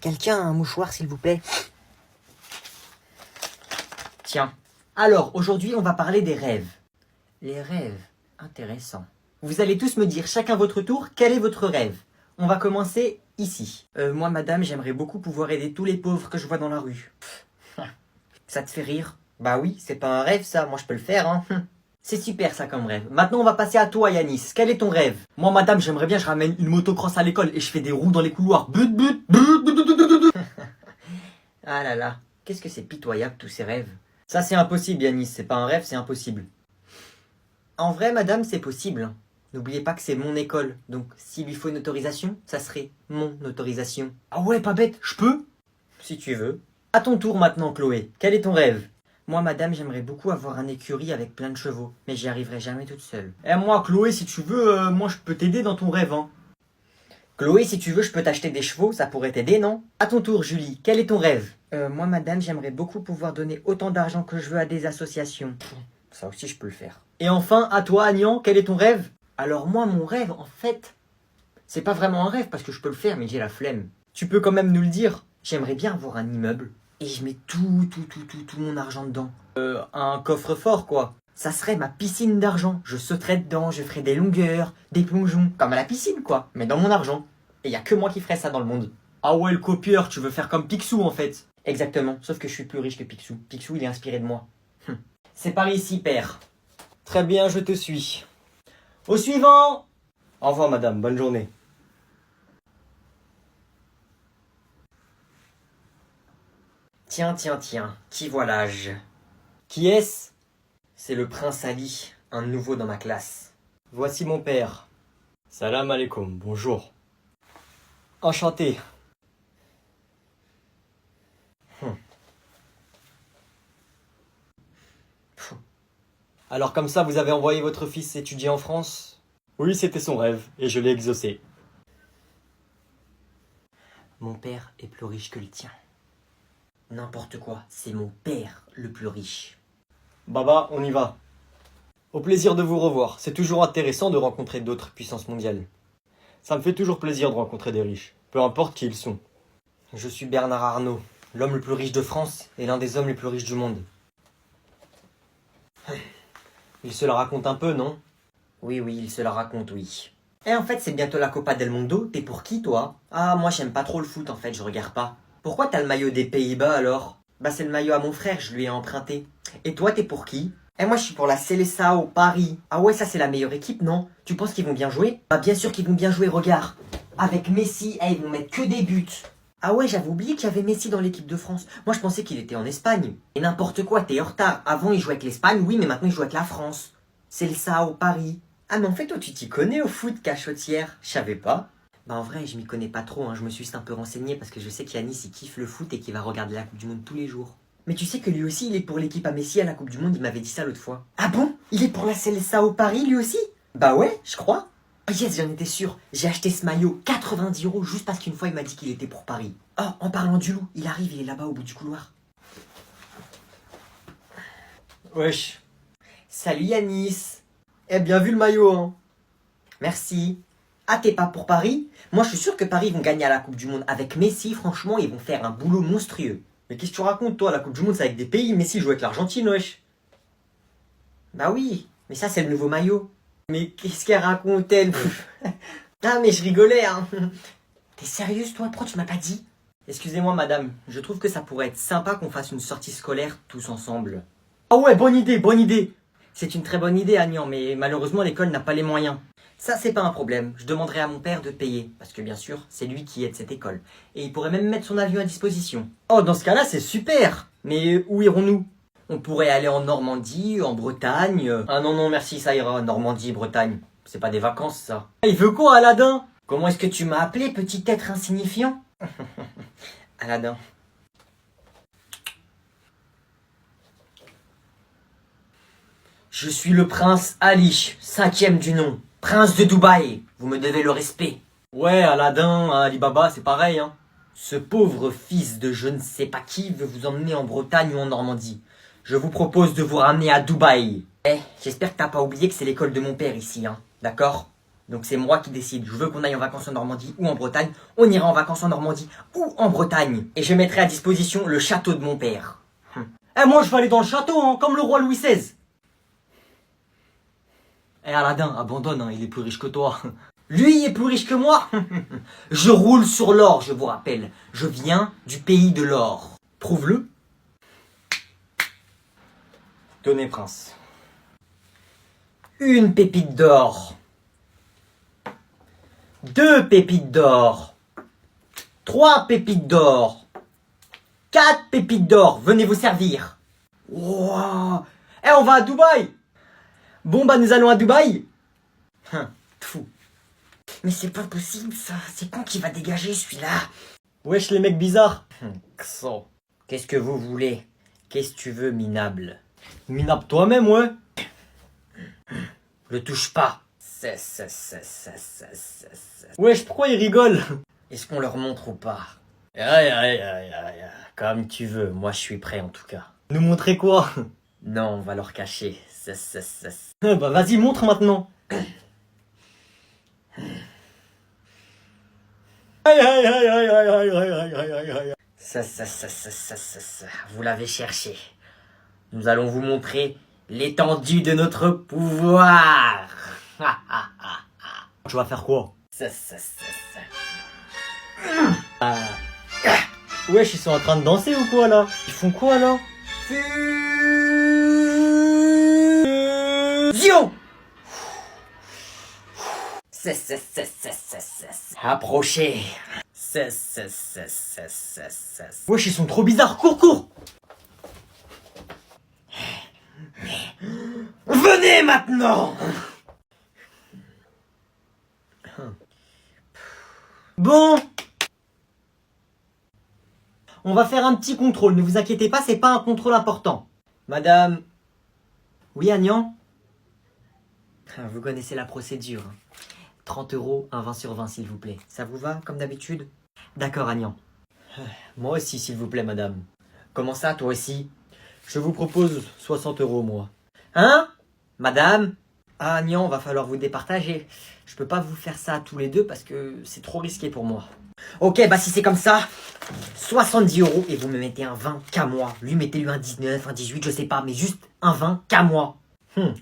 Quelqu'un a un mouchoir, s'il vous plaît? Tiens. Alors, aujourd'hui, on va parler des rêves. Les rêves. Intéressant. Vous allez tous me dire, chacun votre tour, quel est votre rêve? On va commencer ici. Moi, madame, j'aimerais beaucoup pouvoir aider tous les pauvres que je vois dans la rue. Ça te fait rire? Bah oui, c'est pas un rêve, ça. Moi, je peux le faire, hein. C'est super, ça, comme rêve. Maintenant, on va passer à toi, Yanis. Quel est ton rêve? Moi, madame, j'aimerais bien, je ramène une motocross à l'école et je fais des roues dans les couloirs. But, but, but, but, but, but, but. Ah là là, qu'est-ce que c'est pitoyable, tous ces rêves. Ça, c'est impossible, Yanis. C'est pas un rêve, c'est impossible. En vrai, madame, c'est possible. N'oubliez pas que c'est mon école. Donc, s'il lui faut une autorisation, ça serait mon autorisation. Ah ouais, pas bête, je peux? Si tu veux. À ton tour maintenant, Chloé. Quel est ton rêve? Moi, madame, j'aimerais beaucoup avoir un écurie avec plein de chevaux. Mais j'y arriverai jamais toute seule. Eh, moi, Chloé, si tu veux, moi, je peux t'aider dans ton rêve, hein. Chloé, si tu veux, je peux t'acheter des chevaux, ça pourrait t'aider, non? À ton tour, Julie. Quel est ton rêve? Moi, madame, j'aimerais beaucoup pouvoir donner autant d'argent que je veux à des associations. Ça aussi, je peux le faire. Et enfin, à toi, Agnan, quel est ton rêve? Alors moi, mon rêve, en fait, c'est pas vraiment un rêve parce que je peux le faire, mais j'ai la flemme. Tu peux quand même nous le dire. J'aimerais bien avoir un immeuble et je mets tout mon argent dedans. Un coffre-fort, quoi. Ça serait ma piscine d'argent. Je sauterais dedans, je ferais des longueurs, des plongeons, comme à la piscine, quoi. Mais dans mon argent. Et y a que moi qui ferais ça dans le monde. Ah ouais, le copieur, tu veux faire comme Picsou, en fait. Exactement, sauf que je suis plus riche que Picsou. Picsou, il est inspiré de moi. C'est par ici, père. Très bien, je te suis. Au suivant! Au revoir, madame. Bonne journée. Tiens. Qui voilà-je? Qui est-ce? C'est le prince Ali, un nouveau dans ma classe. Voici mon père. Salam alaikum, bonjour. Enchanté. Alors comme ça, vous avez envoyé votre fils étudier en France? Oui, c'était son rêve, et je l'ai exaucé. Mon père est plus riche que le tien. N'importe quoi, c'est mon père le plus riche. Baba, on y va. Au plaisir de vous revoir. C'est toujours intéressant de rencontrer d'autres puissances mondiales. Ça me fait toujours plaisir de rencontrer des riches, peu importe qui ils sont. Je suis Bernard Arnault, l'homme le plus riche de France et l'un des hommes les plus riches du monde. Il se la raconte un peu, non? Oui, il se la raconte, oui. Et en fait, c'est bientôt la Copa del Mundo. T'es pour qui, toi? Ah, moi, j'aime pas trop le foot, en fait, je regarde pas. Pourquoi t'as le maillot des Pays-Bas, alors? Bah, c'est le maillot à mon frère, je lui ai emprunté. Et toi, t'es pour qui? Et moi, je suis pour la Seleção Paris. Ah ouais, ça, c'est la meilleure équipe, non? Tu penses qu'ils vont bien jouer? Bah, bien sûr qu'ils vont bien jouer, regarde. Avec Messi, ils vont mettre que des buts. Ah ouais, j'avais oublié qu'il y avait Messi dans l'équipe de France. Moi, je pensais qu'il était en Espagne. Et n'importe quoi, t'es en retard. Avant, il jouait avec l'Espagne, oui, mais maintenant, il joue avec la France. Seleção Paris. Ah mais en fait toi tu t'y connais au foot, cachotière? Je savais pas. Bah en vrai je m'y connais pas trop, hein. Je me suis juste un peu renseigné parce que je sais qu'Yanis il kiffe le foot et qu'il va regarder la Coupe du Monde tous les jours. Mais tu sais que lui aussi il est pour l'équipe à Messi à la Coupe du Monde, il m'avait dit ça l'autre fois. Ah bon? Il est pour la Seleção Paris lui aussi? Bah ouais, je crois. Oh yes, j'en étais sûr. J'ai acheté ce maillot 90 € juste parce qu'une fois il m'a dit qu'il était pour Paris. Oh, en parlant du loup, il arrive, il est là-bas au bout du couloir. Wesh. Salut Yanis. Eh bien vu le maillot, hein. Merci. Ah, t'es pas pour Paris? Moi, je suis sûr que Paris vont gagner à la Coupe du Monde. Avec Messi, franchement, ils vont faire un boulot monstrueux. Mais qu'est-ce que tu racontes, toi? La Coupe du Monde, c'est avec des pays. Messi joue avec l'Argentine, wesh. Bah oui, mais ça, c'est le nouveau maillot. Mais qu'est-ce qu'elle raconte, elle? Ah, mais je rigolais, hein. T'es sérieuse, toi? Pourquoi tu m'as pas dit? Excusez-moi, madame. Je trouve que ça pourrait être sympa qu'on fasse une sortie scolaire tous ensemble. Ah ouais, bonne idée, bonne idée. C'est une très bonne idée, Agnan, mais malheureusement, l'école n'a pas les moyens. Ça, c'est pas un problème. Je demanderai à mon père de payer. Parce que bien sûr, c'est lui qui aide cette école. Et il pourrait même mettre son avion à disposition. Oh, dans ce cas-là, c'est super. Mais où irons-nous? On pourrait aller en Normandie, en Bretagne. Ah non, merci, ça ira. Normandie, Bretagne. C'est pas des vacances, ça. Il veut quoi, Aladdin? Comment est-ce que tu m'as appelé, petit être insignifiant? Aladdin. Je suis le prince Ali, 5e du nom. Prince de Dubaï. Vous me devez le respect. Ouais, Aladdin, Alibaba, c'est pareil, hein. Ce pauvre fils de je ne sais pas qui veut vous emmener en Bretagne ou en Normandie. Je vous propose de vous ramener à Dubaï. J'espère que t'as pas oublié que c'est l'école de mon père ici, hein. D'accord? Donc c'est moi qui décide. Je veux qu'on aille en vacances en Normandie ou en Bretagne. On ira en vacances en Normandie ou en Bretagne. Et je mettrai à disposition le château de mon père. Eh, moi je vais aller dans le château, hein, comme le roi Louis XVI. Eh Aladdin, abandonne, hein, il est plus riche que toi. Lui est plus riche que moi. Je roule sur l'or, je vous rappelle. Je viens du pays de l'or. Prouve-le. Tenez, prince. Une pépite d'or. 2 pépites d'or. 3 pépites d'or. 4 pépites d'or. Venez vous servir. Wow. Eh, on va à Dubaï. Bon, bah, nous allons à Dubaï. Fou. Mais c'est pas possible, ça. C'est quand qui va dégager, celui-là? Wesh, les mecs bizarres. Qu'est-ce que vous voulez? Qu'est-ce que tu veux, minable? Minable toi-même, ouais. Le touche pas. Wesh, pourquoi ils rigolent? Est-ce qu'on leur montre ou pas? Comme tu veux, moi je suis prêt en tout cas. Nous montrer quoi? Non, on va leur cacher. Bah vas-y, montre maintenant. Vous l'avez cherché. Nous allons vous montrer l'étendue de notre pouvoir. Tu vas faire quoi? Wesh, ils sont en train de danser ou quoi là? Ils font quoi là? Fusion! Approchez. Wesh, ils sont trop bizarres. Cours, cours! Venez maintenant! Bon, on va faire un petit contrôle. Ne vous inquiétez pas, c'est pas un contrôle important. Madame. Oui, Agnan? Vous connaissez la procédure. 30 €, un 20 sur 20, s'il vous plaît. Ça vous va, comme d'habitude? D'accord, Agnan. Moi aussi, s'il vous plaît, madame. Comment ça, toi aussi? Je vous propose 60 €, moi. Hein? Madame? Ah, Agnan, va falloir vous départager. Je peux pas vous faire ça à tous les deux parce que c'est trop risqué pour moi. Ok, bah si c'est comme ça, 70 € et vous me mettez un 20 qu'à moi. Lui, mettez-lui un 19, un 18, je sais pas, mais juste un 20 qu'à moi.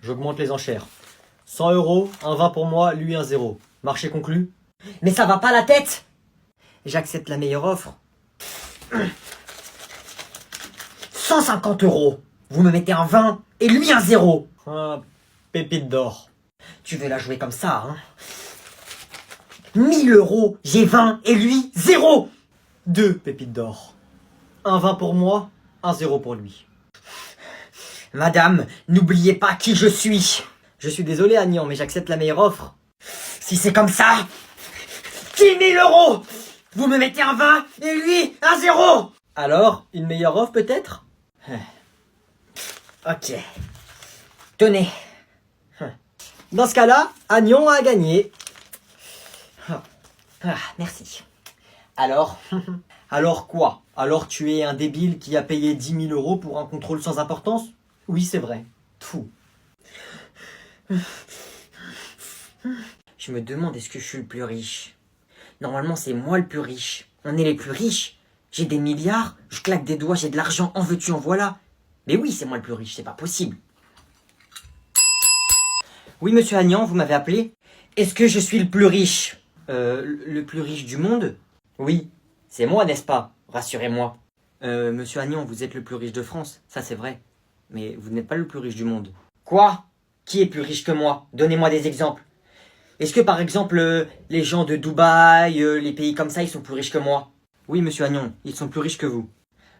J'augmente les enchères. 100 €, un 20 pour moi, lui un 0. Marché conclu? Mais ça va pas la tête! J'accepte la meilleure offre. 150 €. Vous me mettez un 20 et lui un 0. Ah, pépite d'or. Tu veux la jouer comme ça, hein? 1000 €, j'ai 20 et lui 0. 2 pépites d'or. Un 20 pour moi, un 0 pour lui. Madame, n'oubliez pas qui je suis. Je suis désolé, Agnan, mais j'accepte la meilleure offre. Si c'est comme ça, 10 000 €. Vous me mettez un 20 et lui un 0. Alors, une meilleure offre peut-être? Ok. Tenez. Dans ce cas-là, Agnan a gagné. Merci. Alors? Alors quoi? Alors tu es un débile qui a payé 10 000 € pour un contrôle sans importance? Oui, c'est vrai. Fou. Je me demande, est-ce que je suis le plus riche? Normalement, c'est moi le plus riche. On est les plus riches. J'ai des milliards, je claque des doigts, j'ai de l'argent, en veux-tu, en voilà. Mais oui, c'est moi le plus riche, c'est pas possible. Oui, monsieur Agnan, vous m'avez appelé? Est-ce que je suis le plus riche? Le plus riche du monde? Oui, c'est moi, n'est-ce pas? Rassurez-moi. Monsieur Agnan, vous êtes le plus riche de France, ça c'est vrai. Mais vous n'êtes pas le plus riche du monde. Quoi? Qui est plus riche que moi? Donnez-moi des exemples. Est-ce que par exemple, les gens de Dubaï, les pays comme ça, ils sont plus riches que moi? Oui, monsieur Agnan, ils sont plus riches que vous.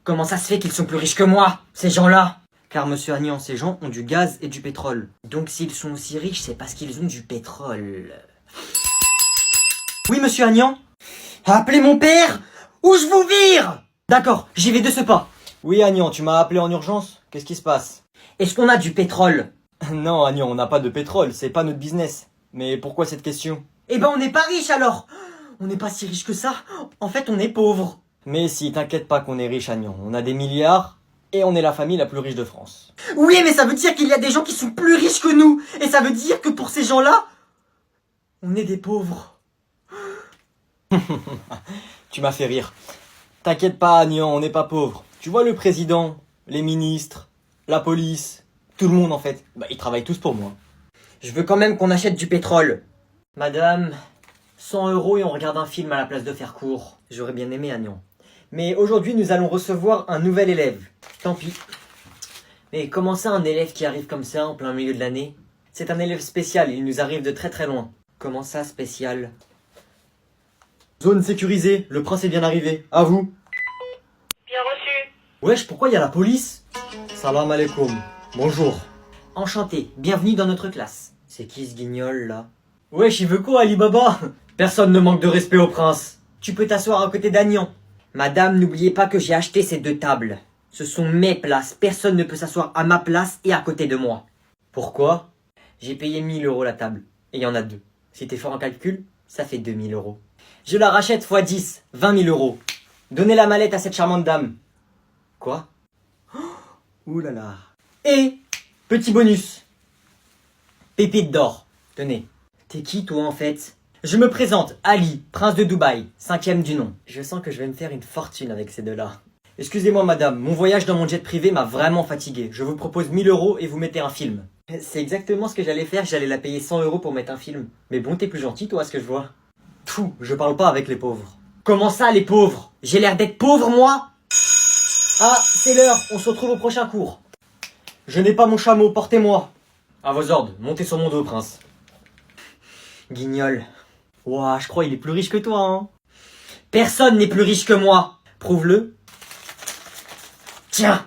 Comment ça se fait qu'ils sont plus riches que moi, ces gens-là? Car monsieur Agnan, ces gens ont du gaz et du pétrole. Donc s'ils sont aussi riches, c'est parce qu'ils ont du pétrole. Oui, monsieur Agnan? Appelez mon père ou je vous vire! D'accord, j'y vais de ce pas. Oui, Agnan, tu m'as appelé en urgence? Qu'est-ce qui se passe? Est-ce qu'on a du pétrole? Non, Agnan, on n'a pas de pétrole, c'est pas notre business. Mais pourquoi cette question? Eh ben, on n'est pas riche alors! On n'est pas si riche que ça. En fait, on est pauvre. Mais si, t'inquiète pas qu'on est riche, Agnan. On a des milliards et on est la famille la plus riche de France. Oui, mais ça veut dire qu'il y a des gens qui sont plus riches que nous. Et ça veut dire que pour ces gens-là, On est des pauvres. Tu m'as fait rire. T'inquiète pas, Agnan, on n'est pas pauvres. Tu vois le président, les ministres, la police, tout le monde en fait, ils travaillent tous pour moi. Je veux quand même qu'on achète du pétrole. Madame, 100 € et on regarde un film à la place de faire court. J'aurais bien aimé Agnan. Mais aujourd'hui, nous allons recevoir un nouvel élève. Tant pis. Mais comment ça, un élève qui arrive comme ça en plein milieu de l'année? C'est un élève spécial, il nous arrive de très très loin. Comment ça, spécial? Zone sécurisée, le prince est bien arrivé. À vous. Bien reçu. Wesh, pourquoi il y a la police? Salam alaikum. Bonjour. Enchanté, bienvenue dans notre classe. C'est qui ce guignol là? Wesh, il veut quoi Alibaba? Personne ne manque de respect au prince. Tu peux t'asseoir à côté d'Agnan. Madame, n'oubliez pas que j'ai acheté ces 2 tables. Ce sont mes places, personne ne peut s'asseoir à ma place et à côté de moi. Pourquoi? J'ai payé 1000 € la table, et il y en a 2. Si t'es fort en calcul, ça fait 2000 €. Je la rachète x 10, 20 000 €. Donnez la mallette à cette charmante dame. Quoi? Ouh là là. Et, petit bonus. Pépite d'or. Tenez. T'es qui toi en fait? Je me présente, Ali, prince de Dubaï, 5e du nom. Je sens que je vais me faire une fortune avec ces 2-là. Excusez-moi madame, mon voyage dans mon jet privé m'a vraiment fatigué. Je vous propose 1000 € et vous mettez un film. C'est exactement ce que j'allais faire, j'allais la payer 100 € pour mettre un film. Mais bon, t'es plus gentil toi, à ce que je vois. Tout, je parle pas avec les pauvres. Comment ça les pauvres? J'ai l'air d'être pauvre moi? Ah, c'est l'heure, on se retrouve au prochain cours. Je n'ai pas mon chameau, portez-moi. À vos ordres, montez sur mon dos, prince. Guignol. Ouah, je crois il est plus riche que toi, hein. Personne n'est plus riche que moi. Prouve-le. Tiens.